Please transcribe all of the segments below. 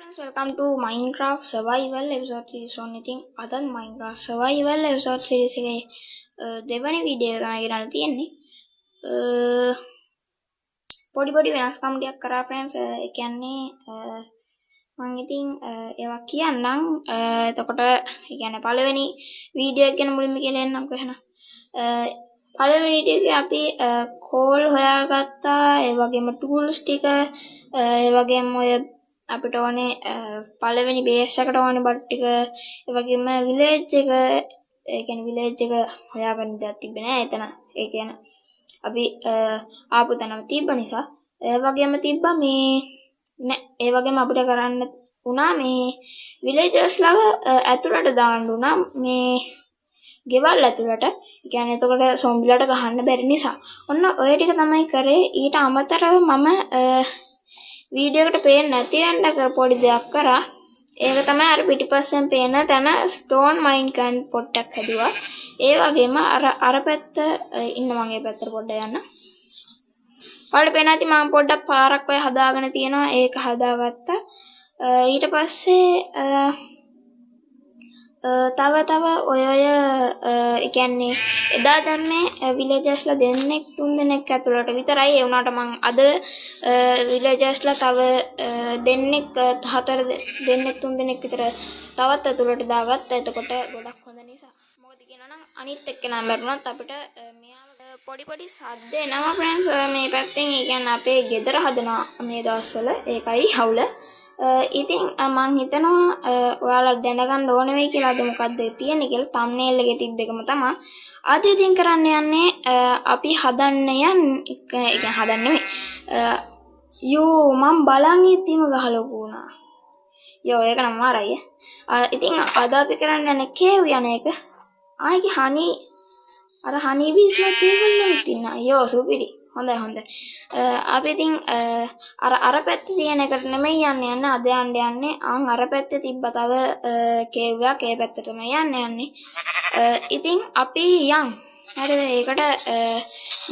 friends, welcome to Minecraft Survival episode series one. ඉතින් අද Minecraft Survival episode series එකේ දෙවෙනි වීඩියෝ එක තමයි ගෙනල්ලා තියෙන්නේ. පොඩි වෙනස්කම් ටිකක් කරා friends. ඒ කියන්නේ මම ඉතින් ඒවා කියන්නම්. එතකොට ඒ කියන්නේ පළවෙනි වීඩියෝ එක ගැන මුලින්ම කියලා එන්නම්කෝ එහෙනම්. පළවෙනි වීඩියෝ එකේ අපි කෝල් හොයාගත්තා. ඒ වගේම tools ටික ඒ වගේම ඔය අපිට ඕනේ පළවෙනි බේස් එකට ඕනේ බට් ටික ඒ වගේම විලේජ් එක ඒ කියන්නේ විලේජ් එක හොයාගන්න දෙයක් තිබ්බේ නෑ එතන. ඒ කියන්නේ අපි ආපු තැනම තිබ්බ නිසා ඒ වගේම තිබ්බා මේ නෑ ඒ වගේම අපිට කරන්න උනා මේ විලේජර්ස් ලව ඇතුළට දාන්න උනා මේ ගෙවල් ඇතුළට. ඒ කියන්නේ එතකොට සොම්බිලට ගහන්න බැරි නිසා ඔන්න ඔය ටික තමයි කරේ. ඊට අමතරව මම වීඩියෝ එකට පේන්නේ නැති වෙන්න පොඩි දෙයක් කරා. ඒක තමයි අර පිටිපස්සෙන් පේන තැන ස්ටෝන් මයින් කන් පොට්ටක් හැදුවා. ඒ වගේම අර පැත්ත ඉන්න මම ඒ පැත්තට පොඩ්ඩක් යන්න. ඔයාලට පේන ඇති මම පොඩ්ඩක් පාරක් ඔය හදාගෙන තියෙනවා. ඒක හදාගත්තා. ඊට පස්සේ තව ඔය ඒ කියන්නේ එදා දැම්මේ විලේජර්ස්ලා දෙන්නෙක් තුන් දෙනෙක් ඇතුළට විතරයි. ඒ වුණාට මං අද විලේජර්ස්ලා තව දෙන්නෙක් හතර දෙන්නෙක් තුන් දෙනෙක් විතර තවත් ඇතුළට දාගත්තා. එතකොට ගොඩක් හොඳ නිසා. මොකද කියනනම් අනිත් එක්කෙනා මරුණත් අපිට මෙයාව පොඩි සද්ද එනවා friends මේ පැත්තෙන්. ඒ කියන්නේ අපේ ගෙදර හදනවා මේ දවස්වල. ඒකයි හවුල. ඉතින් මං හිතනවා ඔයාලා දැනගන්න ඕන වෙයි කියලා අද මොකද්ද තියෙන්නේ කියලා thumbnail එකේ තිබ්බ එකම තමයි. අද ඉතින් කරන්න යන්නේ අපි හදන්න කියන්නේ හදන්න නෙමෙයි. මම බලන් ඉද්දිම ගහලා වුණා. ඒක නම් මාරයි. ඉතින් අද අපි කරන්න යන්නේ කේව් යන එක. ආයේ හනි බීස්ලා තේවල්ලා ඉන්නා. සුපිරි. හොඳයි. අපි ඉතින් අර පැත්තේ තියෙන එකට නෙමෙයි යන්නේ අද යන්නේ අර පැත්තේ තිබ්බ තව කේව් එකක් ඒ පැත්තට තමයි යන්නේ. ඉතින් අපි යන්. හරිද? ඒකට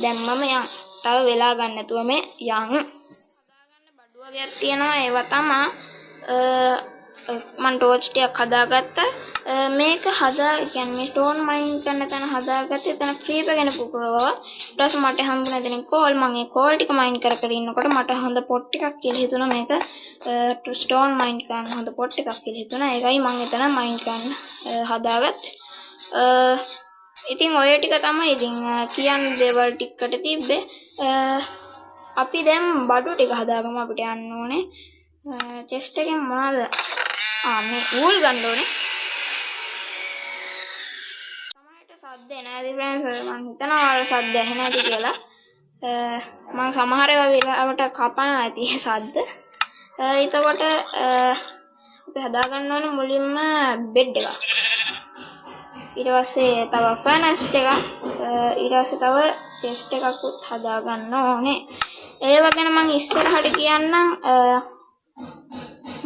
දැම්මම යන්. තව වෙලා ගන්න නැතුව මේ යන්. හදාගන්න බඩු වර්ගයක් තියෙනවා. ඒවා තමයි මම ටෝච් ටිකක් හදාගත්තා. මේක කියන්නේ ස්ටෝන් මයින් කරන තැන හදාගත්තේ. එතන ක්‍රීපර් ගැන පුපුරවවා. ඊට පස්සේ මට හම්බුණා දෙන කෝල්. මම ඒ කෝල් ටික මයින් කර ඉන්නකොට මට හොඳ පොට් එකක් කියලා හිතුණා. මේක ස්ටෝන් මයින් කරන්න හොඳ පොට් එකක් කියලා හිතුණා. ඒකයි මම එතන මයින් කරන්න හදාගත්තේ. ඉතින් ඔය ටික තමයි ඉතින් කියන්නේ දේවල් ටිකට තිබ්බේ. අපි දැන් බඩු ටික හදාගමු. අපිට යන්න ඕනේ. චෙස්ට් එකෙන් මොනවද? මේ ඌල් ගන්න ඕනේ. සමහරට සද්ද එනවාද friends? මම හිතනවා සද්ද ඇහෙන්නේ නැති කියලා. මම සමහර වෙලාවට කපන ඇති සද්ද. එතකොට අපි හදා ගන්න ඕනේ මුලින්ම බෙඩ් එක. ඊට පස්සේ තව ෆර්නස් එක. ඊට පස්සේ තව චෙස්ට් එකක් උත් හදා ගන්න ඕනේ. ඒව ගැන මම ඉස්සරහට කියන්නම්.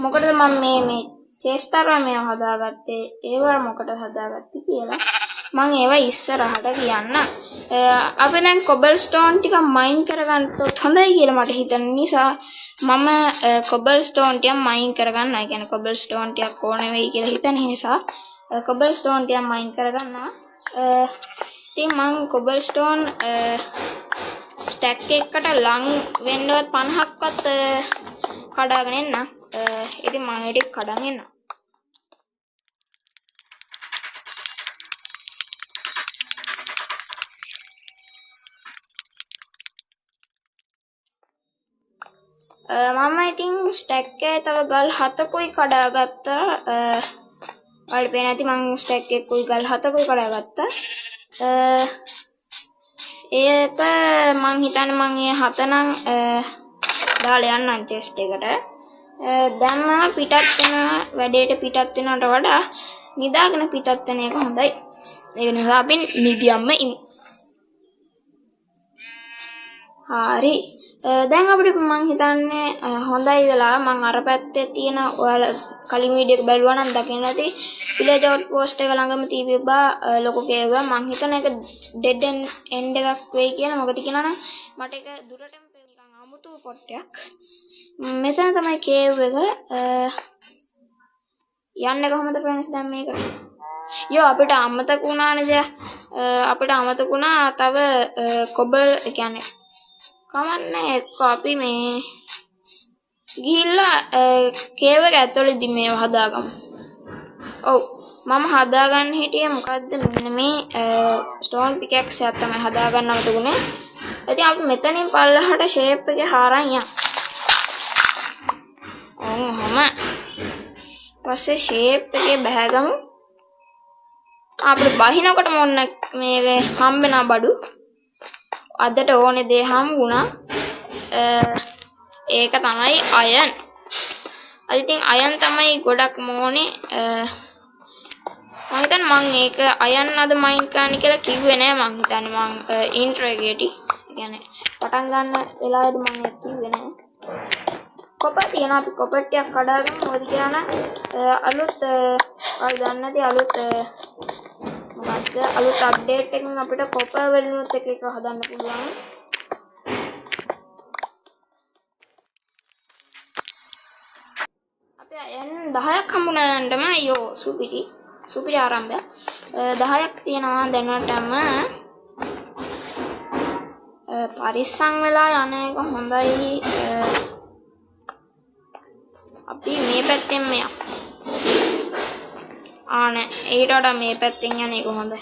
මොකටද මම මේ චෙස්ට් අර මේ හදාගත්තේ? ඒව මොකටද හදාගත්තේ කියලා මම ඒව ඉස්සරහට කියන්නම්. අපි දැන් කොබල්ස්ටෝන් ටික මයින් කරගන්නත් හොඳයි කියලා මට හිතෙන නිසා මම කොබල්ස්ටෝන් ටික මයින් කරගන්නවා. ඒ කියන්නේ කොබල්ස්ටෝන් ටිකක් ඕන වෙයි කියලා හිතන නිසා කොබල්ස්ටෝන් ටික මයින් කරගන්නවා. ඉතින් මම කොබල්ස්ටෝන් ස්ටැක් එකකට ලං වෙන්නවත් 50ක්වත් කඩාගෙන එන්න. ඉතින් මම ඒක කඩන් එන්න. මම ඉතින් ස්ටැක් එකේ තව ගල් 7කුයි කඩාගත්තා. ඔයාලට පේන ඇති මම ස්ටැක් එකකුයි ගල් 7කුයි කඩාගත්තා. ඒක මං හිතන්නේ මං ඒ 7 නම් දාලා යන්නම් චෙස්ට් එකට. දැන් මම පිටත් වෙන වැඩේට පිටත් වෙනවට වඩා නිදාගෙන පිටත් වෙන එක හොඳයි. ඒක නිසා අපි නිදියම්ම ඉමු. හරි. දැන් අපිට මං හිතන්නේ හොඳයි වෙලා මං අර පැත්තේ තියෙන ඔයාලා කලින් වීඩියෝ එක බලුවා නම් දකින්න ඇති විලේජ් අවුට් පෝස්ට් එක ළඟම තිබ්බා ලොකු කේව් එක. මං හිතන එක ඩෙඩ් එන්ඩ් එකක් වෙයි කියලා. මොකද කියනනම් මට ඒක දුරටම නිකන් අමුතු පොට්ටයක්. මෙතන තමයි කේව් එක. යන්නේ කොහමද ෆ්‍රෙන්ඩ්ස් දැන් මේකට? යෝ අපිට අමතක වුණා නේද? අපිට අමතක වුණා තව කොබල් කියන්නේ කමන්නේ අපි මේ ගිහිල්ලා කේව් එක ඇතුළේදී මේව හදාගමු. ඔව් මම හදාගන්න හිටියේ මොකද්ද මෙන්න මේ ස්ටෝන් පිකැක්ස් එකක් තමයි හදාගන්න අවතුනේ. ඉතින් අපි මෙතනින් පල්ලහට ෂේප් එකේ හාරන් යන්න. ඔහොම පස්සේ ෂේප් එකේ බහගමු. අපිට බහිනකොට මොන්න මේ හම්බෙන බඩු අදට ඕනේ දේ හම්බුණා. ඒක තමයි අයන්. ඉතින් අයන් තමයි ගොඩක් ඕනේ. මම හිතන්නේ මම ඒක අයන් අද මයින් කරන්න කියලා කිව්වේ නෑ. මම හිතන්නේ මම ඉන්ට්‍රෝ එකේදී කියන්නේ පටන් ගන්න වෙලාවේදී මම ඒක කිව්වේ නෑ. කොපර් තියන අපි කොපර් ටිකක් කඩාගෙන මොකද කියන අලුත් ඔය දන්නදී අලුත් මොකක්ද අලුත් අප්ඩේට් එකකින් අපිට කොපර් වලිනුත් එක හදන්න පුළුවන්. අපි අයන් 10ක් හම්බුනනටම යෝ සුපිරි ආරම්භයක් 10ක් තියෙනවා දැනටම. පරිස්සම් වෙලා යන එක හොඳයි. අපි මේ පැත්තෙන් මෙයා ආනේ ඊට වඩා මේ පැත්තෙන් යන එක හොඳයි.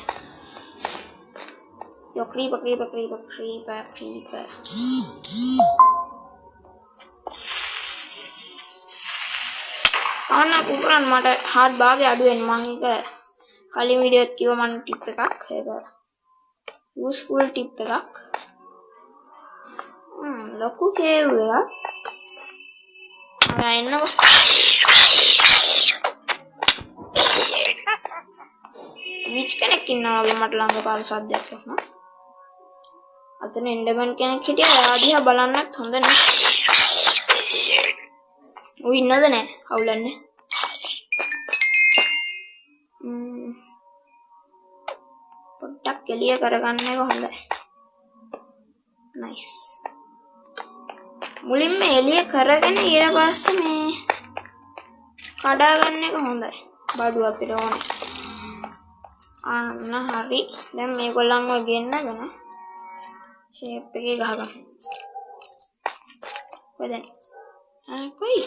යෝ ක්‍රීපර් අන්න කුපරන් මට හાર્ඩ් භාගය අඩු වෙන මම ඒක කලින් වීඩියෝ එකත් කිව්වා මම ටිප් එකක් ඒක යූස්ෆුල් ටිප් එකක්. ලොකු කේව් එකක්. එන්නකො විච් කෙනෙක් ඉන්නවා වගේ මට ළඟ පාර සද්දයක් එනවා. අතන එන්ඩර්මන් කෙනෙක් හිටියා. එයා දිහා බලන්නත් හොඳ නෑ. ඌ ඉන්නවද නෑ? අවුලන්නේ. පොඩ්ඩක් එළිය කරගන්න එක හොඳයි. නයිස්. මුලින්ම එළිය කරගෙන ඊට පස්සේ මේ කඩා ගන්න එක හොඳයි. බඩු අපිට ඕනේ. අන්න හරි. දැන් මේගොල්ලන්ව ගෙන්නගෙන ෂේප් එකේ ගහගමු. කොහෙද? කොයි?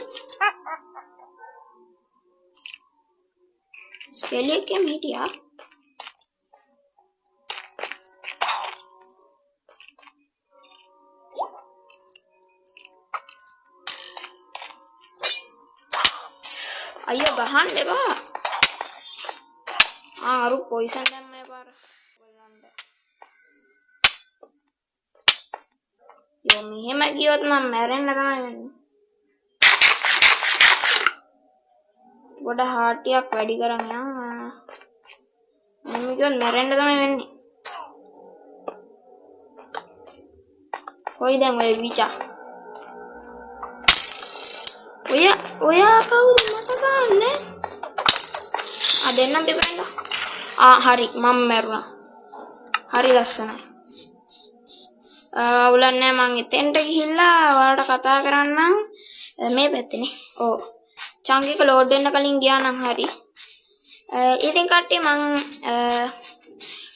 ස්කේල් එකෙන් හිටියා. අයියෝ ගහන්න එපා. අරු පොයිසන් දැම්මේ පාර. බලන්න. යෝ මෙහෙම ගියොත් මම මැරෙන්න තමයි වෙන්නේ. ගොඩ හාටියක් වැඩි කරන් යන්න. මම ගියොත් මැරෙන්න තමයි වෙන්නේ. කොයි දැන් ඔය විචා. ඔයා කවුද මට ගන්නනේ? දෙන්නම් දෙපරෙන්ද? හරි මම මැරුණා. හරි ලස්සනයි. අවුලන්නේ මං එතෙන්ට ගිහිල්ලා ඔයාලට කතා කරන්නම් මේ පැත්තේනේ. ඔව්. චංක් එක ලෝඩ් වෙන්න කලින් ගියා නම් හරි. ඉතින් කට්ටිය මං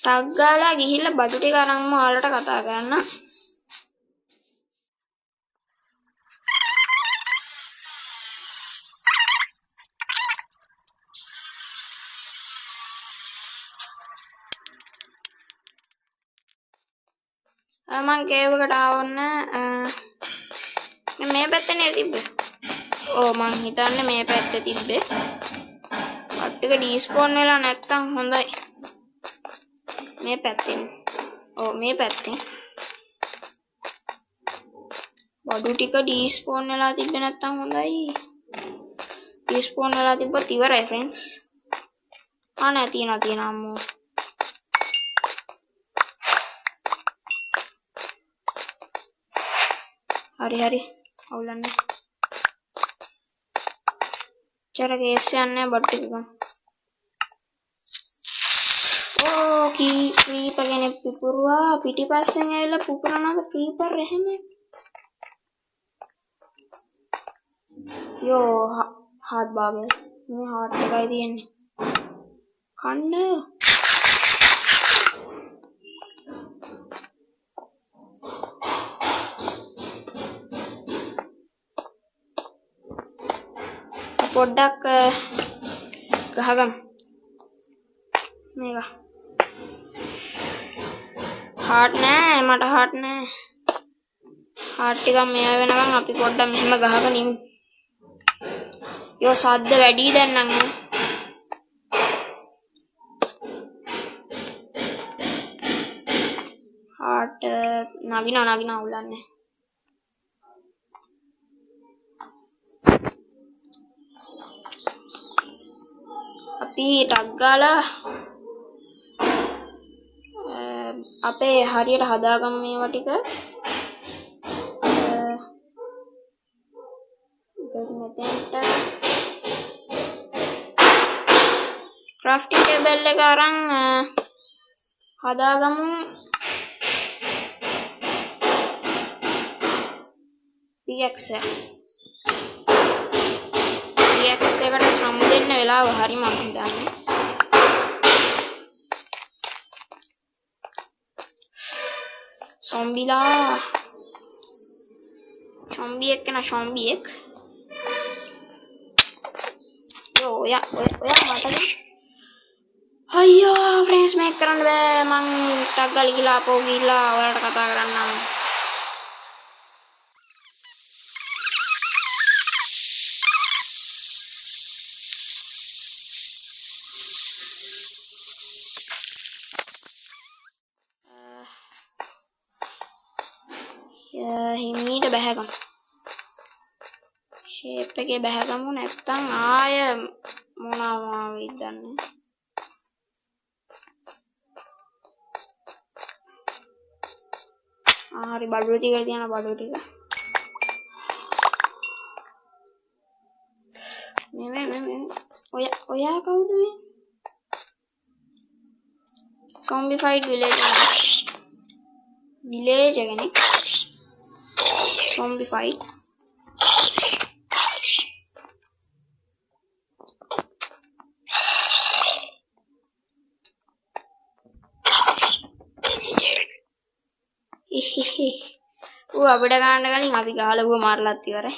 ටග් ගාලා ගිහිල්ලා බඩු ටික අරන්ම ඔයාලට කතා කරන්නම්. මං කේව් එකට ආවොන්න මේ පැත්තේ තිබ්බේ. ඕ මං හිතන්නේ මේ පැත්තේ තිබ්බේ. අට්ටික ඩිස්පෝන් වෙලා නැත්තම් හොඳයි. මේ පැත්තෙන්. ඔව් මේ පැත්තෙන්. බඩු ටික ඩිස්පෝන් වෙලා තිබ්බේ නැත්තම් හොඳයි. ඩිස්පෝන් වෙලා තිබ්බොත් ඉවරයි ෆ්‍රෙන්ඩ්ස්. නෑ තියෙනවා අම්මෝ. හරි අවුලන්නේ. චරකේස් යන්නේ බට් එක ගන්න. ඕ ක්‍රීපර් කෙනෙක් පිපුරුවා පිටිපස්සෙන් ඇවිල්ලා පුපුරනවාද ක්‍රීපර් එහෙම. යෝ හાඩ් බාගය මේ හාට් එකයි තියෙන්නේ කන්න පොඩ්ඩක් ගහගමු මේක හාට් නෑ මට හාට් නෑ හාට් ටිකක් මේ වෙනකන් අපි පොඩ්ඩක් මෙහෙම ගහගෙන ඉමු යෝ සද්ද වැඩි දැන් නම් හාට් නගිනා උලන්නේ අපි ටක් ගාලා අපේ හරියට හදාගමු මේවා ටික මෙතෙන්ට ක්‍රාෆ්ටිං ටේබල් එක අරන් හදාගමු PX එකට සම් දෙන්න වෙලාව හරි මම හිතන්නේ zombie එක නා zombie එක යෝ ඔයා මට අයියෝ ෆ්‍රෙන්ඩ්ස් මේක කරන්න බෑ මං ටක් ගාලා ගිහලා ආපහු ගිහලා ඔයාලට කතා කරන්නම් හිමීට බැහැගමු ෂේප් එකේ බැහැගමු නැත්තම් ආය මොනවා වෙයිද දන්නේ හරි බඩුව ටික තියන බඩුව ටික මේ ඔයා කවුද මේ zombified village එකනේ zombified අපිට ගන්න කලින් අපි ගහලා ඌව මාරලත් ඉවරයි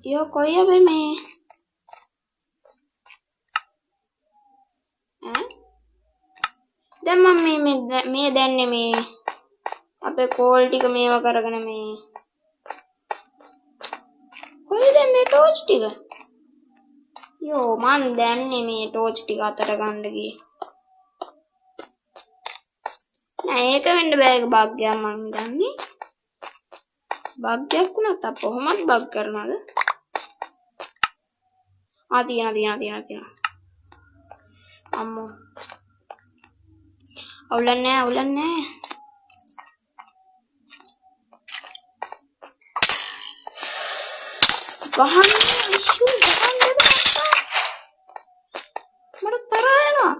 යෝ කොයි අපි මේ දැන් මම මේ දැන්නේ මේ අපේ කෝල් ටික මේවා කරගෙන මේ කොයිද මේ ටෝච් ටික යෝ මන් දැන්නේ මේ ටෝච් ටික අතට ගන්න ගියේ නෑ ඒක වෙන්න බෑ ඒක බග් එකක් මං දන්නේ බග් එකක් වුණත් අප කොහොමද බග් කරනවද තියෙනවා අම්මෝ අවුලන්නේ ගහන්න ඉෂු ගහන්න මට තරහ යනවා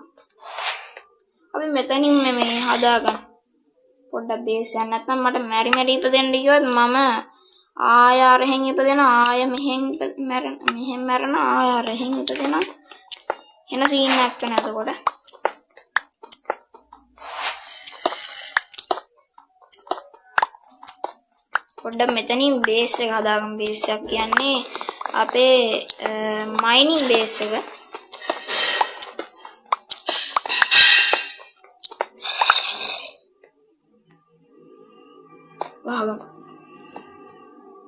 අපි මෙතනින් මේ හදාගන්න පොඩ්ඩක් බේස් යන්න නැත්නම් මට මැරි ඉපදෙන්න ගියොත් මම ආය අරහෙන් ඉපදෙනවා ආය මෙහෙන් මැරෙනවා ආය අරහෙන් ඉපදෙනවා එන සීන් එකක් නේදකොට පොඩ්ඩක් මෙතනින් බේස් එක හදාගමු බේස් එක කියන්නේ අපේ මයිනින් බේස් එක වහගමු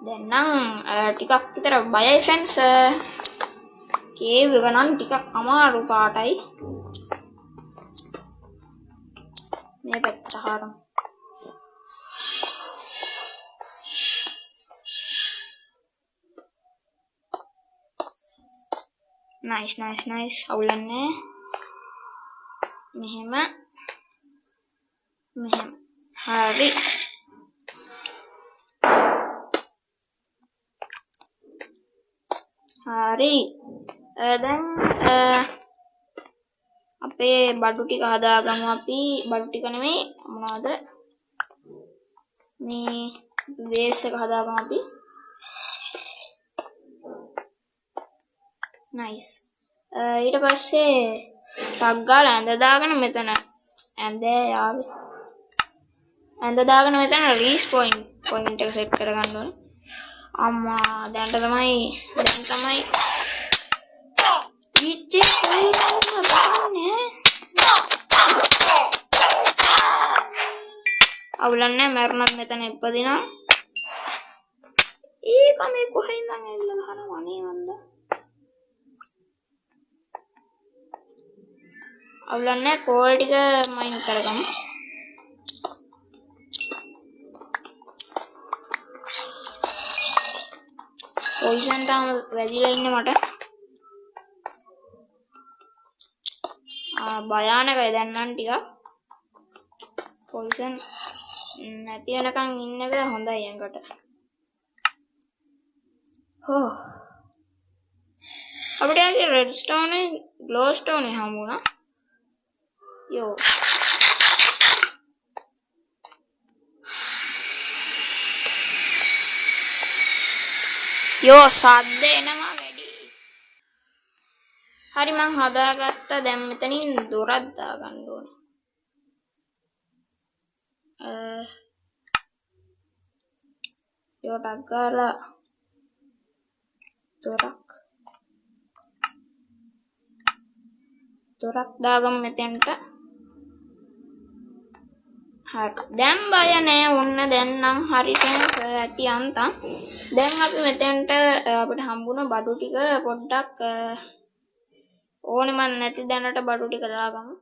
දැන් නම් ටිකක් විතර බයයි ෆ්‍රෙන්ඩ්ස් කේව් එක නම් ටිකක් අමාරු පාටයි මේ පැත්තට හරමු nice අවුලන්නේ මෙහෙම හරි දැන් අපේ බඩු ටික හදාගමු අපි. බඩු ටික නෙමෙයි මොනවද මේ බේස් එක හදාගමු අපි. නයිස්. ඊට පස්සේ ටක් ගාලා ඇඳ දාගෙන මෙතන ඇඳ දාගෙන මෙතන පොයින්ට් එක සෙට් කරගන්න ඕනේ. අම්මා දැන් තමයි ඉච්චේ කොහෙන්ද අවුලන්නේ මරුණත් මෙතන ඉපදිනා. ඒක මේ කොහෙන්ද ඇවිල්ලා ගහනවා නේ වන්ද. අවුලන්නේ කෝල් ටික මයින් කරගමු. පොයිසන් තාම වැදිලා ඉන්න මට. භයානකයි දැන් නම් ටිකක්. පොයිසන් නැති වෙනකන් ඉන්න එක හොඳයි එංගට. අපිට ඇයි රෙඩ් ස්ටෝන් ග්ලෝ ස්ටෝන් හම්බුණා. යෝ සද්ද එනවා වැඩි. හරි මං හදාගත්තා. දැන් මෙතනින් දොරක් දාගන්න ඕනේ. යෝටක් ගාලා දොරක් දාගමු මෙතෙන්ට. හරි දැන් බය නෑ. ඔන්න දැන් නම් හරියට ඇති අන්තම්. දැන් අපි මෙතෙන්ට අපිට හම්බුණ බඩු ටික පොඩ්ඩක් ඕනේ මන් නැති දැනට බඩු ටික දාගමු.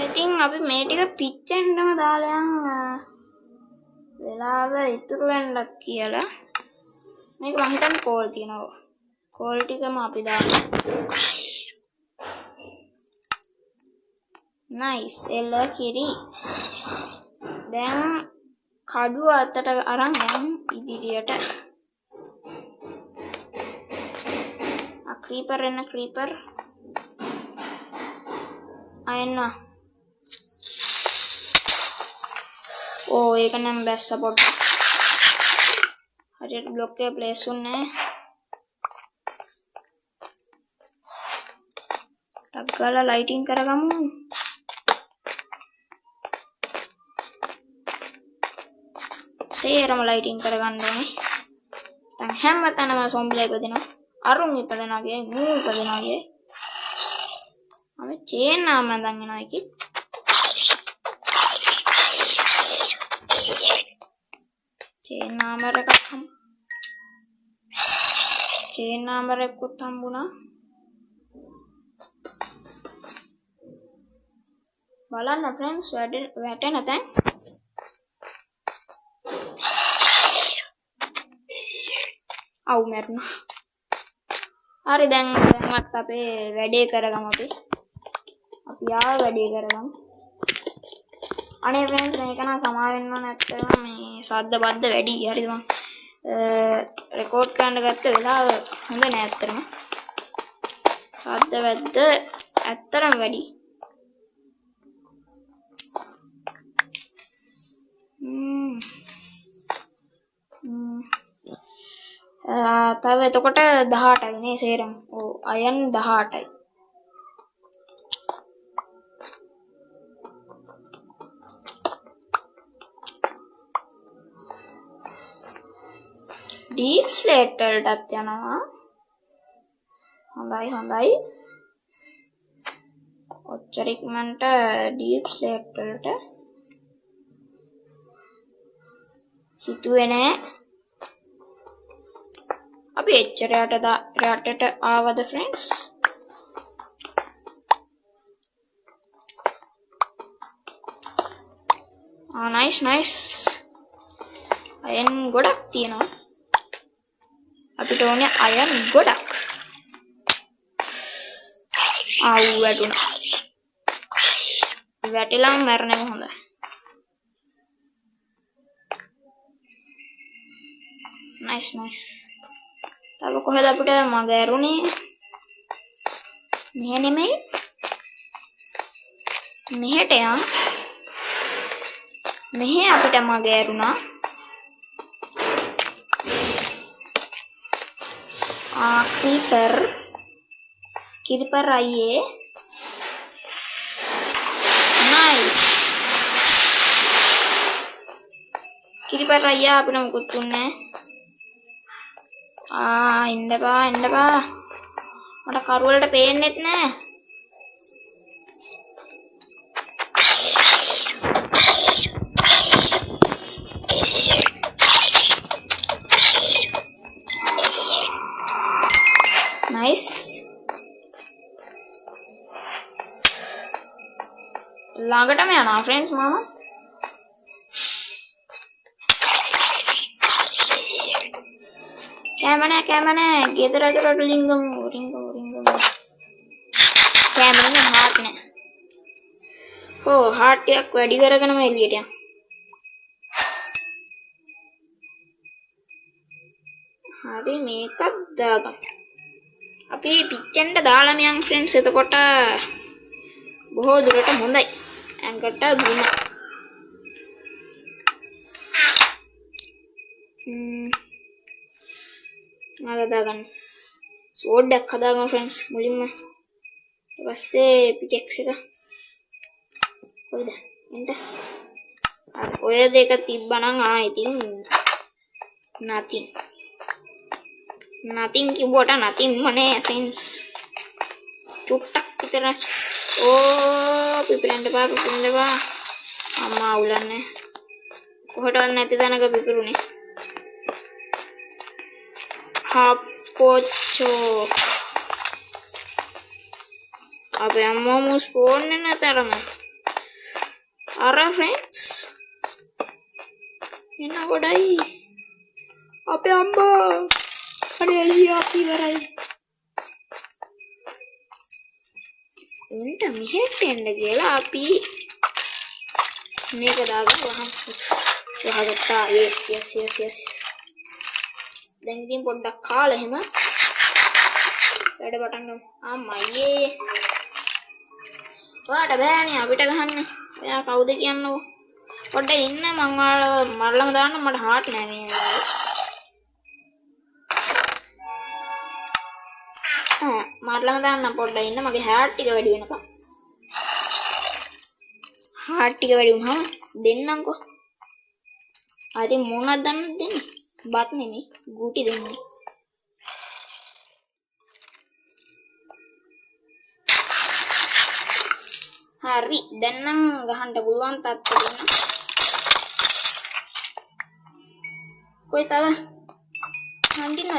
ඉතින් අපි මේ ටික පිච්චෙන්නම දාලා යන් වෙලාව ඉතුරු වෙන්නක් කියලා. මේක මං හිතන්නේ කෝල් තියනවා. කෝල් ටිකම අපි දාමු. නයිස් එල කිරි. දැන් කඩුව අතට අරන් යන් ඉදිරියට. ක්‍රීපර් අයන්නවා. ඒක නම් බැස්ස පොඩ්ඩක්. හරියට බ්ලොක් එක ප්ලේස් වුන්නේ නැහැ. ටක් ගාලා ලයිටින් කරගමු. සේරම ලයිටින් කරගන්න ඕනේ. දැන් හැමතැනම සොම්බිලා ඉපදෙනවා. අරුන් ඉපදෙනාගේ මූ ඉපදෙනාගේ. අපි චේන් නාම මඳන් එනවා එකි. චේන් නාමරකුත් හම්බුණා. බලන්න ෆ්‍රෙන්ඩ්ස් වැටෙන තැන්. අවු මැරුණා. හරි දැන්වත් අපේ වැඩේ කරගමු අපි. වැඩේ කරගමු. අනේ ෆ්‍රෙන්ඩ්ස් මේක නම් සමා වෙන්න ඕන. ඇත්තටම මේ සද්ද බද්ද වැඩි. හරිද මං රෙකෝඩ් කරන්න ගත්ත වෙලාව හොඳ නෑ ඇත්තටම. සද්ද වැද්ද ඇත්තටම වැඩි. තව එතකොට 18යි නේ සේරම. අයන් 18යි. ඩීප් ස්ලේට් වලටත් යනවා. හොඳයි. ඔච්චර ඉක්මනට ඩීප් ස්ලේට් වලට හිතුවේ නෑ. අපි එච්චර යටට ආවද ෆ්‍රෙන්ඩ්ස්? නයිස්. අයන් ගොඩක් තියෙනවා. අපිට ඕනේ අයන් ගොඩක්. වැටුණා. වැටිලා මැරෙන්නේ හොඳයි. Nice nice. තව කොහෙද අපිට මග ඇරුණේ? මෙහෙ නෙමෙයි. මෙහෙට යන්. මෙහෙ අපිට මග ඇරුණා. Creeper අයියේ. නයිස්. Creeper අයියා අපිට මුකුත් දුන්නේ නැහැ. ඉන්නපා. මට කරු වලට පේන්නෙත් නෑ. නයිස්. ළඟටම යනවා ෆ්‍රෙන්ඩ්ස් මම. කැමනේ ගෙදර දොරට ලිංගම්. කැමනේ හાર્ට් නේ. හાર્ට් එකක් වැඩි කරගෙනම එළියට යන්න. හරි මේකක් දාගමු. අපි පිච්චෙන්ට දාලා යන් ෆ්‍රෙන්ඩ්ස්. එතකොට බොහෝ දුරට හොඳයි. ඇඟට ගුණ. දාගන්න. ස්වෝඩ් එකක් හදාගමු ෆ්‍රෙන්ඩ්ස් මුලින්ම. ඊට පස්සේ පිකෙක්ස් එක. කොයිද? එන්න. ඔය දෙක තිබ්බනම් ඉතින් nothing කිව්වට nothing මනේ ෆ්‍රෙන්ඩ්ස්. චුට්ටක් විතර. පිපිරෙන්න බා. අම්මා උලන්නේ. කොහෙටවත් නැති තැනක පිපිරුනේ. Hapocho. Apa yang mau spawnin na terama? Ara friends. Ina kodai. Apa amba? Ada aja api barai. Unta mihet enda gela api. Ini kedaga waham. Wahagata yes. දැන් ඉතින් පොඩ්ඩක් කාලා එහෙම වැඩ පටන් ගමු. අම්මයේ. ඔයාට බෑනේ අපිට ගහන්න. එයා කවුද කියන්නකෝ. පොඩ්ඩක් ඉන්න මං ඔයාලව මරලම දාන්න මට හાર્ට් නෑ නේ. මරලම දාන්න පොඩ්ඩක් ඉන්න මගේ හાર્ට් ටික වැඩි වෙනකම්. හાર્ට් ටික වැඩි වුණාම දෙන්නම්කෝ. ආදී මොනවද දන්නද දෙන්නේ? බත් නෙමෙයි ගුටි දෙන්නේ. හරි දැන් නම් ගහන්න පුළුවන් තත්ත්වෙ දෙන්න. කොයි තව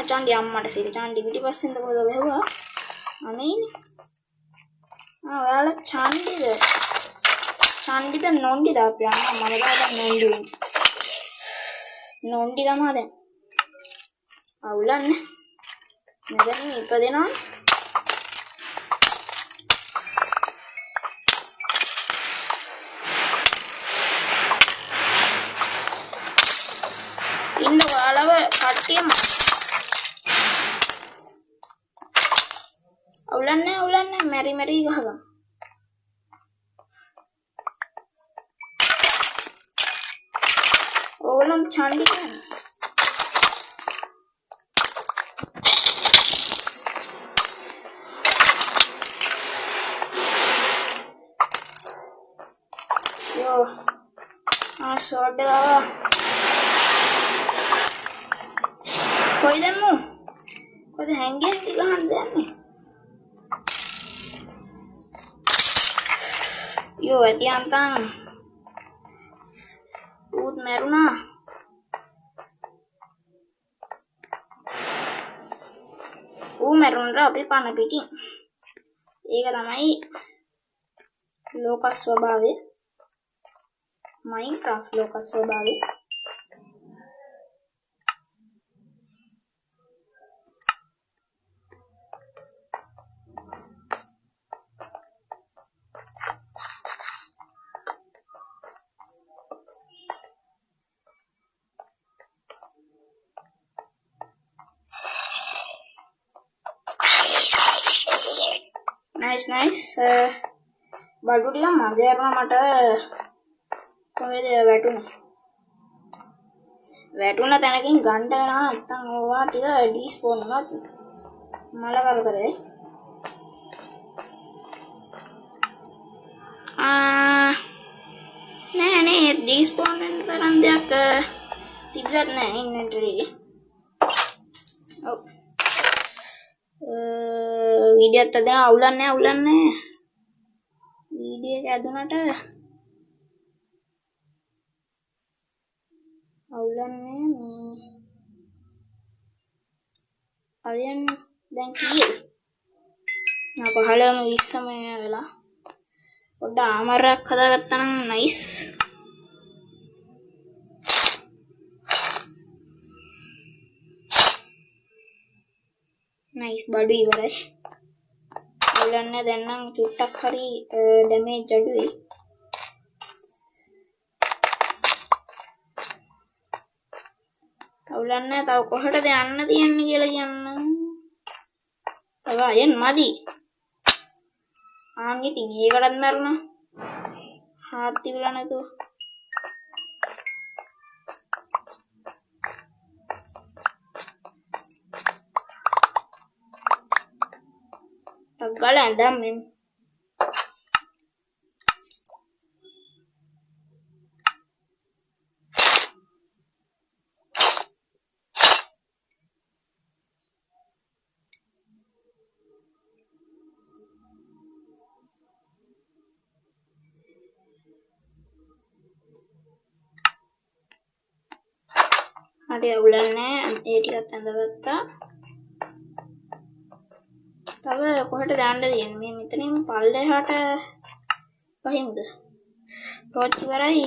චාන්ඩි අම්මට සිරි චාන්ඩි පිටිපස්සෙන් කොහෙද වැහුවා අනේනේ. ඔයාලා චාන්ඩිද නොන්ඩිද අපි අම්මා මම දැන් නොන්ඩි තමයි දැන් අවුලන්නේ. මෙතන ඉපදෙනවා. ඉන්න ඔයාලව කට්ටියම අවුලන්නේ මැරි ගහගමු. ඕලම් චාන්ඩි කියන්නේ short dawa koi demu koi hanging digahan denne yo eti antan ut meruna merunra api pana piti eka tamai loka swabhave Minecraft लोका स्वाभाविक nice. බඩු ටික මගේ අරනවා මට කොහෙද වැටුණ තැනකින් ගන්න වෙනවා නැත්තම් ඕවා ටික ඩිස්පෝන් වුණත් මල කරදරේ. නෑ ඩිස්පෝන් වෙන තරම් දෙයක් තිබ්බත් නෑ ඉන්වෙන්ටරි එකේ. ඔව් වීඩියෝ එකත් දැන් අවුලන්නේ වීඩියෝ එක ඇදුනට අවුලන්නේ අයන් දැන් කීයද? 15ම 20ම වෙලා පොඩ්ඩ ආමරයක් හදාගත්තා නම් නයිස්. නයිස් බඩු ඉවරයි. අවුලන්නේ දැන් නම් චුට්ටක් හරි ඩැමේජ් අඩුයි. අවුලන්නේ තව කොහෙටද යන්න තියෙන්නේ කියලා කියන්න. තව අයන් මදි. ඉතින් ඒකටත් මරුණා. හාත් තිබුණා නැතුව. ගල ඇඳම් මෙන්. හරි අවුලන්නේ ඒ ටිකත් ඇඳගත්තා. තව කොහෙටද යන්න තියෙන්නේ? මේ මෙතනින් පල්ලෙහාට වහින්ද? ටෝච් ඉවරයි.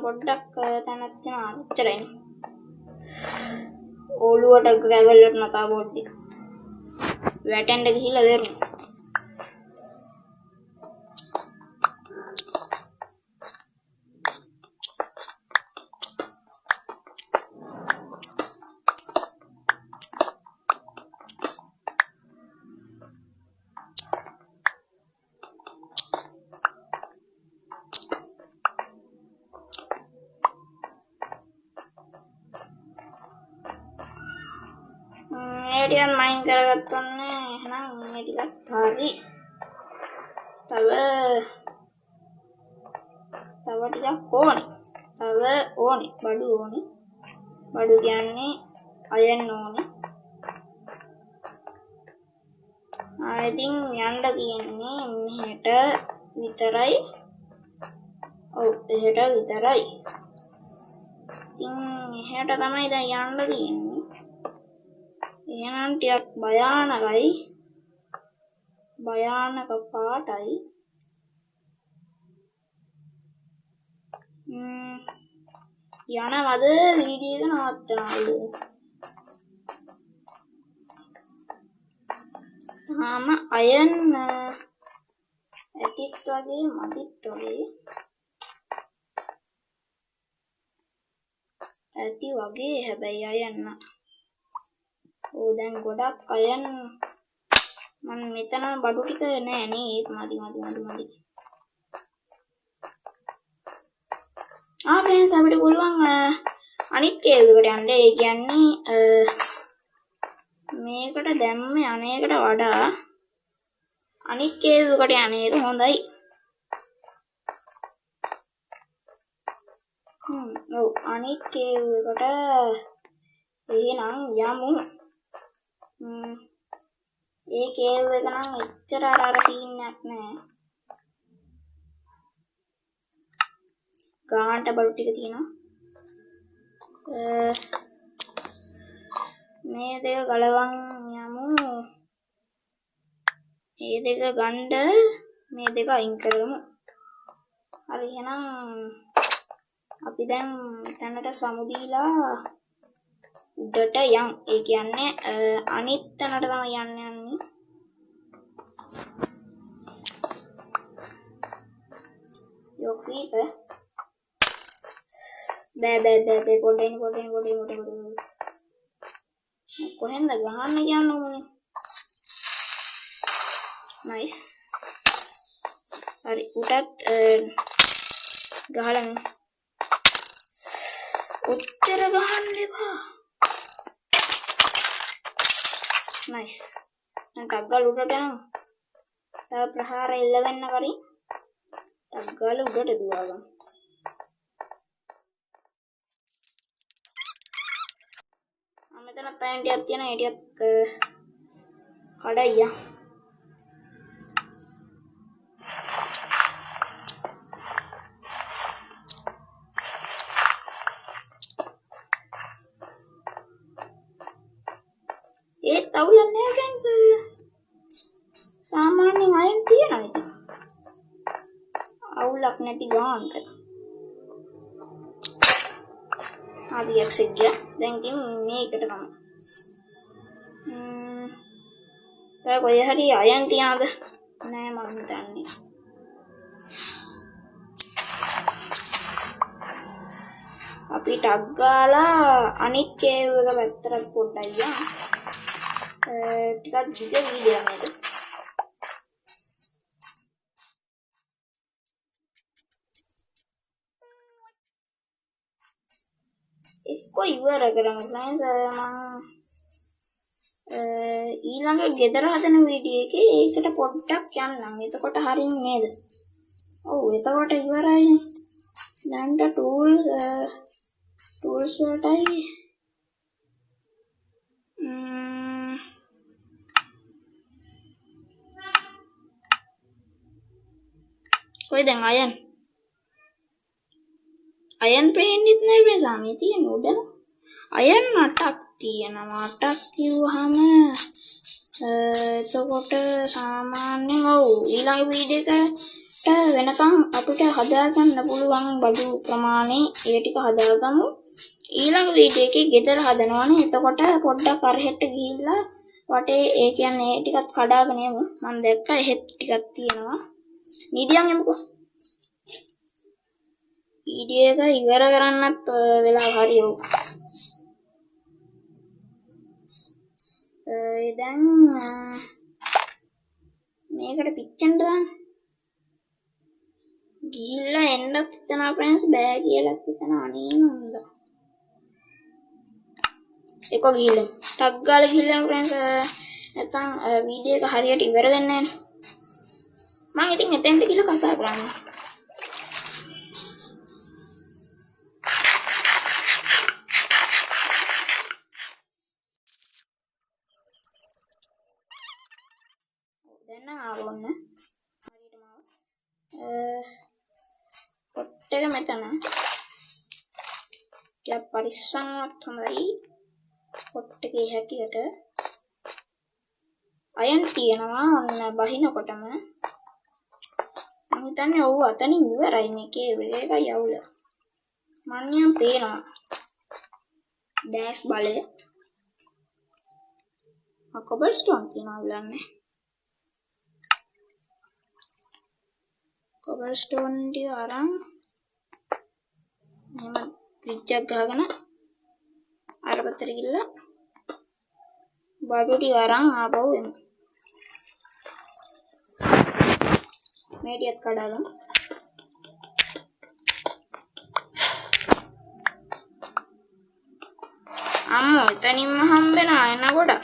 පොඩ්ඩක් තැනක් තියෙනවා. එච්චරයි. ඔළුවට ග්‍රැවල් වලට නතා බෝඩ් එක. වැටෙන්න ගිහිල්ලා වෙරුණා. ටිකක් මයින් කරගත්තොන්නේ එහෙනම් මේ ටිකත් හරි. තව ටිකක් ඕනේ. බඩු ඕනේ. බඩු කියන්නේ අයන් ඕනේ. ඉතින් යන්න තියෙන්නේ මෙහෙට විතරයි. ඔව් එහෙට විතරයි. ඉතින් එහෙට තමයි දැන් යන්න තියෙන්නේ. එහෙනම් ටිකක් භයානක පාටයි. යනවද වීඩියෝ එක නවත්තනවද? තාම අයන් ඇතිත් වගේ මදිත් වගේ ඇති වගේ හැබැයි අයන් දැන් ගොඩක් අයන් මම මෙතන බඩු ටික නෑ නේ ඒත් මදි. ෆ්‍රෙන්ඩ්ස් අපිට පුළුවන් අනිත් කේව් එකට යන්න. ඒ කියන්නේ මේකට දැම්ම අනේකට වඩා අනිත් කේව් එකට යන එක හොඳයි. ඔව් අනිත් කේව් එකට එහෙනම් යමු. ඒ කේව් එක නම් එච්චර අර සීන් එකක් නෑ. ගාන්ට බඩු ටික තියෙනවා. මේ දෙක ගලවන් යමු. මේ දෙක ගන්න මේ දෙක අයින් කරමු. හරි එහෙනම් අපි දැන් තැනට සමුදීලා උඩට යන්. ඒ කියන්නේ අනිත් තැනට තමයි යන්නේ. යෝ ක්‍රීපර් බෑ පොඩ්ඩෙන් කොහෙන්ද ගහන්න කියන්නේ මොනේ? නයිස්. හරි උටත් ගහලා උත්තර ගහන්න එපා. නයිස්. දැන් ටග්ගල් උඩට යනවා. තව ප්‍රහාර එල්ලවෙන්න කලින් ටග්ගල් උඩට දුවගමු. මෙතන තැන්ටියක් තියෙනවා. ඒ ටිකක් කඩයියා. ඒත් අවුලක් නෑ ෆ්‍රෙන්ඩ්ස්. සාමාන්‍යයෙන් අයන් තියනවා ඉතින්. අවුලක් නැති ගානට. අපි එක්සෙක් ගියා. දැන් ඉතින් මේකට තමයි. තව කොයි හරි අයන් තියනද? නෑ මම හිතන්නේ. අපි ටග් ගාලා අනිත් කේව් එක පැත්තට පොඩ්ඩක් යන්න. ටිකක් දිග වීඩියෝ නේද? එක්ක ඉවර කරමු ෆ්‍රෙන්ඩ්ස්. මම ඊළඟ ගෙදර හදන වීඩියෝ එකේ ඒකට පොඩ්ඩක් යන්නම්. එතකොට හරියන්නේ නේද? ඔව් එතකොට ඉවරයි. දැන් ටූල්ස් වලටයි කොයි දැන් අයන් පේන්නෙත් නෑ මේ සාමේ තියෙන උඩ අයන් 8ක් තියෙනවා. 8ක් කිව්වහම එතකොට සාමාන්‍යයෙන් ඔව් ඊළඟ වීඩියෝ එකට වෙනකන් අපිට හදාගන්න පුළුවන් බඩු ප්‍රමාණය ඒ ටික හදාගමු. ඊළඟ වීඩියෝ එකේ ගෙදර හදනවනේ. එතකොට පොඩ්ඩක් අරහෙට ගිහිල්ලා වටේ ඒ කියන්නේ ඒ ටිකත් කඩාගෙන යමු. මම දැක්කා එහෙත් ටිකක් තියෙනවා. මීඩියම් යමුකෝ. වීඩියෝ එක ඉවර කරන්නත් වෙලාව හරියව. දැන් මේකට පිච්චෙන්න දාන්න. ගිහිල්ලා එන්නත් හිතනවා ෆ්‍රෙන්ඩ්ස්. බෑ කියලා හිතනවා. අනේ නන්ද. ඒක ගිහිල්ලා ටග් ගාලා ගිහිල්ලා ෆ්‍රෙන්ඩ්ස්. නැත්තම් වීඩියෝ එක හරියට ඉවර වෙන්නේ නැහැ. මම ඉතින් එතෙන්ට ගිහලා කතා කරන්නේ. දැන් නම් ආවොන්න. හරියටම ආවා. පොට් එක මෙතන. ටිකක් පරිස්සම්වත් හොඳයි. පොට් එකේ හැටියට අයන් තියෙනවා. ඔන්න බහිනකොටම මම හිතන්නේ ඔව් අතනින් ඉවරයි මේකේ වේගයි අවුල. මන්නියම් පේනවා. ඩෑෂ් බලය. කොබල්ස්ටෝන් තියනවා බලන්නේ. කොබල්ස්ටෝන් ටික අරන් මෙහෙම බ්‍රිජ් එකක් ගහගෙන අර පැත්තට ගිහලා බඩු ටික අරන් ආපහු එමු. මේ ටිකත් කඩාගමු. අම්මෝ එතනින්ම හම්බෙනවා එන ගොඩක්.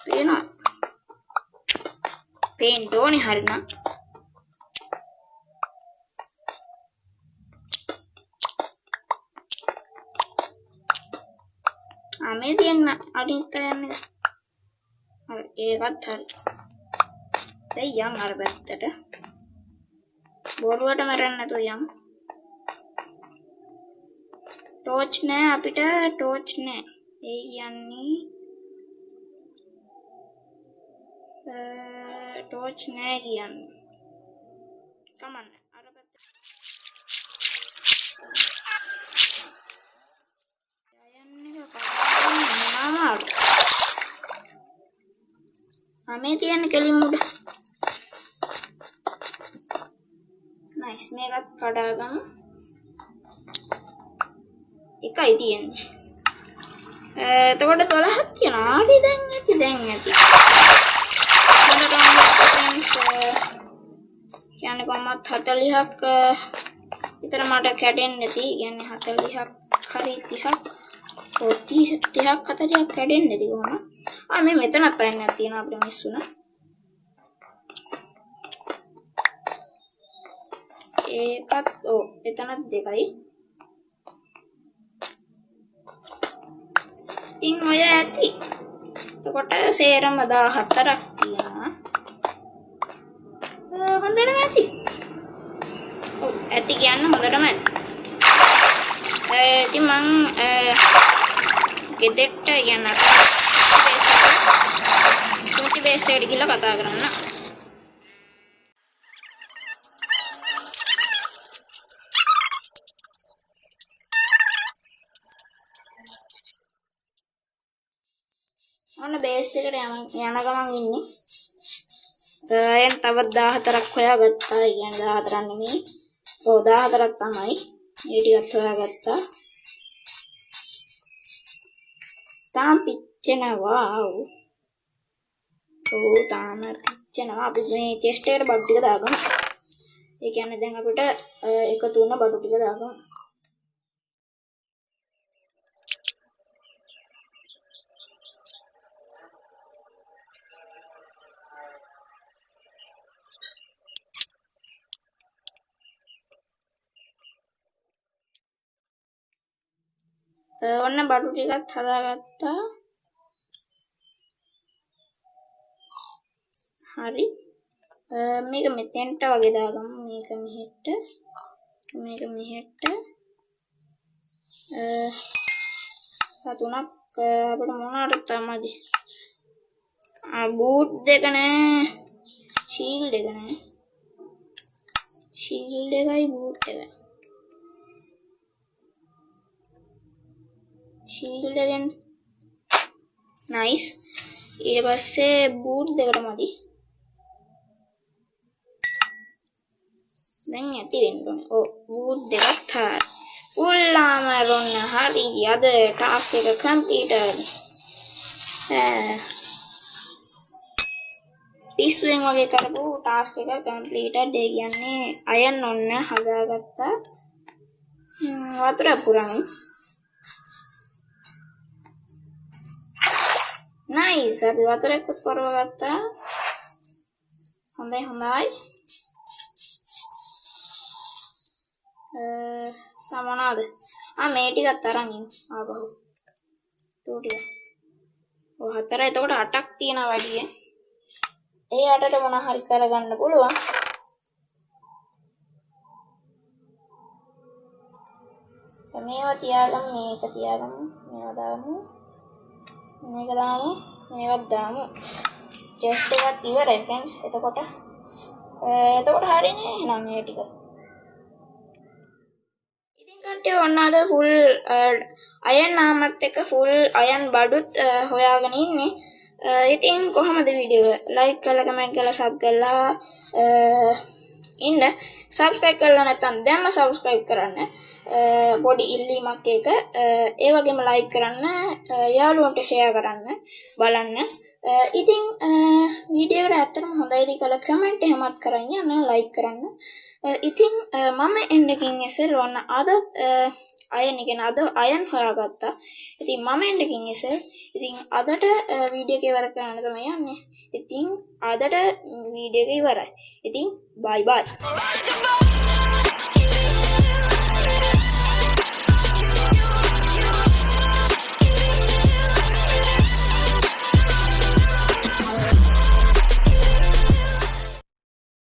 පේනවා. පේන්න ඕනේ හරිනම්. මේ තියෙන අනිත් යන්නේ. හරි ඒකත් හරි. දැන් යම් අර පැත්තට. බොරුවට මරන්න නැතුව යම්. ටෝච් නෑ අපිට ටෝච් නෑ. ඒ යන්නේ ටෝච් නෑ කියන්නේ. කමන්න අර පැත්තට. යන්නේ කොහොමද? මේ තියෙන කෙලින් උඩ. නයිස් මේකත් කඩාගමු. එකයි තියෙන්නේ. එතකොට 12ක් තියෙනවා. හරි දැන් ඇති. කියන්නේ කොහොමත් 40ක් විතර මට කැඩෙන්නේ නැති. කියන්නේ 40ක් හරි 30ක්. ඔව් 30ක් 40ක් කැඩෙන්නේ නැති කොහොම. මේ මෙතනත් අයන්නක් තියෙනවා අපිට මිස් වුණා. ඒකත් ඔව් එතනත් දෙකයි. ඉතින් ඔය ඇති. එතකොට සේරම 14ක් තියෙනවා. හොඳටම ඇති. ඔව් ඇති කියන්න හොඳටම ඇති. ඉතින් මං ගෙදෙට්ට යන්න බේස් එකට ගිහලා කතා කරන්න. ඔන්න බේස් එකට යන ගමන් ඉන්නේ. දැන් තවත් 14ක් හොයාගත්තා. කියන්නේ 14ක් නෙමෙයි. ඔව් 14ක් තමයි. මේ ටිකත් හොයාගත්තා. තාම පිච්චෙනවා. ඔව් තාම පිච්චෙනවා. අපි මේ ටෙස්ට් එකට බඩු ටික දාගමු. ඒ කියන්නේ දැන් අපිට එකතු වුණ බඩු ටික දාගමු. ඔන්න බඩු ටිකත් හදාගත්තා. හරි. මේක මෙතෙන්ට වගේ දාගමු. මේක මෙහෙට. මේක මෙහෙට. සතුනක් අපිට මොනවාට තමයිද? බූට් දෙක නෑ. ෂීල්ඩ් එක නෑ. ෂීල්ඩ් එකයි බූට් එකයි. ෂීල්ඩ් එකෙන් නයිස්. ඊට පස්සේ බූට් දෙකට මදි. දැන් ඇති වෙන්න ඕනේ. ඔව් බූට් දෙකත් හරි. ෆුල් ආමර් ඔන්න හරි. අද ටාස්ක් එක කම්ප්ලීට්. පිස්සුවෙන් වගේ කරපු ටාස්ක් එක කම්ප්ලීටඩ්. ඒ කියන්නේ අයන් ඔන්න හදාගත්තා. වතුර පුරමු. නයිස්. අපි වතුර එක්ක පොරව ගත්තා. හොඳයි. සමනාද? මේ ටිකත් අරන් ඉන්න. ආපහු. තෝටිය. ඔය 4 එතකොට 8ක් තියෙනවා වැඩියෙන්. ඒ 8ට මොන හරි කරගන්න පුළුවන්. මේවා තියාගමු. මේක තියාගමු. මේවා දාමු. මේක දාමු. මේවත් දාමු. ටෙස්ට් එකත් ඉවරයි ෆ්‍රෙන්ඩ්ස්. එතකොට හරිනේ එහෙනම් මේ ටික. ඉතින් කට්ටිය ඔන්න අද ෆුල් අයන් නාමත් එක්ක ෆුල් අයන් බඩුත් හොයාගෙන ඉන්නේ. ඉතින් කොහමද වීඩියෝ ලයික් කරලා කමෙන්ට් කරලා සබ් කරලා ඉන්න. සබ්ස්ක්‍රයිබ් කරලා නැත්නම් දැන්ම සබ්ස්ක්‍රයිබ් කරන්න. පොඩි ඉල්ලීමක් එක. ඒ වගේම ලයික් කරන්න, යාළුවන්ට ෂෙයා කරන්න, බලන්න. ඉතින් වීඩියෝ එක ඇත්තටම හොඳයිද කියලා කමෙන්ට් එහෙමත් කරන්න යන්න, ලයික් කරන්න. ඉතින් මම එන්නකින් ඉස්සෙල් ඔන්න අද අයන් හොයාගත්තා. ඉතින් මම එන්නකින් ඉස්සෙල් ඉතින් අදට වීඩියෝ එක ඉවර කරන්න තමයි යන්නේ. ඉතින් අදට වීඩියෝ එක ඉවරයි. ඉතින් බයි බයි.